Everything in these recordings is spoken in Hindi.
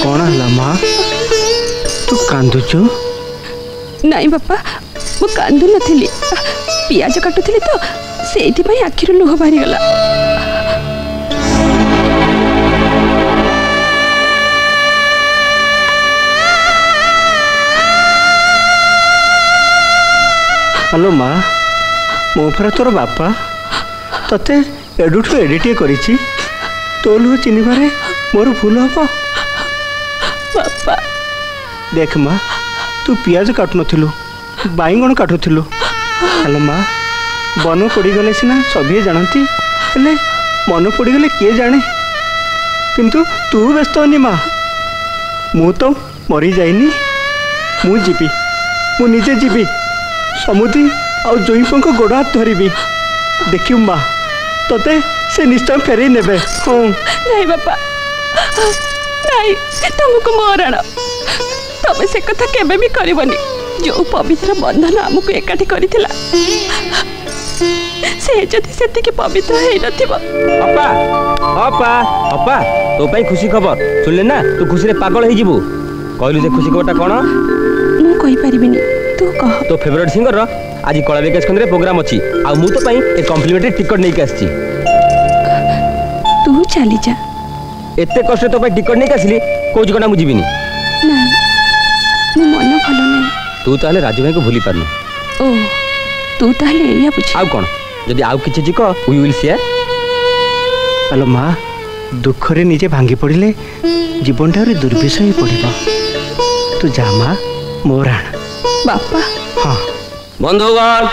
कौन है माँ तू कांदुचु? नहीं बापा मु कांदु नथिली पियाज काटुथिली तो सेठी पई आखिर लुह बाहरी गला। हेलो माँ मो फेर तोर बापा तते एडुठू एडिटे करिछि तो लुह चिन्हबारे मोर भूल हम बापा। देख माँ तू पियाज काटु नथिलु बाईगण काटुथिलु। हेलो माँ बन पड़गले सीना सभी जानती हेले मन पड़गले किए जाने किंतु तू व्यस्त होनी माँ मु तो मरी जाइनी मु जीवी मु निजे जीवी समुद्री आ जोईपंक गोड़ हाथ धरबी देखियो माँ तते से निश्चय फेरे नेबे। नहीं बापा नहीं तुमको मोराण तबे से कथा केबे भी करबनी जो पवित्र बंधन आमको एकाठी करिथिला से जति सेति के पवित्र हे नथिबो। अपा अपा अपा तो पई खुशी खबर सुनले ना तू खुशी रे पागल हे जीवु कहलु जे खुशी खबरटा कोन मु कहि परिबिनी तू कह। तो फेवरेट सिंगर रो आज कला विकास केंद्र रे प्रोग्राम अछि आ मु तो पई ए कॉम्प्लीमेंटरी टिकट नै के आछि। तू चली जा एते कष्ट तो पई टिकट नै के आसिली को जगना मु जीविनी नहीं मु मन भलो नहीं। तू ताले राजू भाई को भूली पारनु। ओ तू ताले एया बुझ आउ कोन जदी आउ किछि जिको वी विल शेयर। हेलो माँ दुख रे निजे भांगी पड़िले जीवनटा रे दुर्विषय पड़िबो तू जा माँ मोराण बापा। हाँ बंधुगण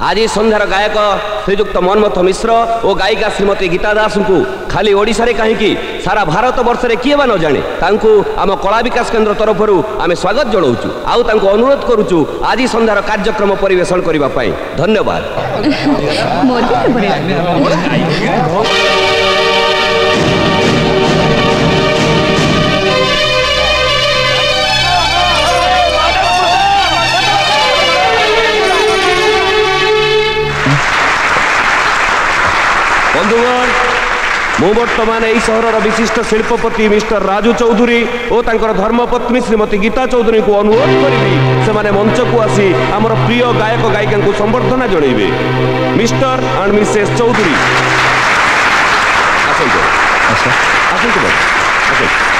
आज संध्यार गायक श्रीजुक्त मनमथ मिश्र और गायिका श्रीमती गीता दास को खाली ओडिशा रे कहीं सारा भारत वर्ष रे किए बा न जाने तांकु आम कला विकास केंद्र तरफ आम स्वागत जनाऊँ आउ तांकु अनुरोध करुचु आज संध्यार कार्यक्रम परिवेशन करबा पाई। धन्यवाद। बंधुगण मु बर्तमान यही सहर विशिष्ट शिल्पपति मिस्टर राजू चौधरी और तांकर धर्मपत्नी श्रीमती गीता चौधरी को अनुरोध करी से मंच को आसी आमर प्रिय गायक गायिका को संबर्धना जनइबे। मिस्टर एंड मिसेस चौधरी आसंतु आसंतु।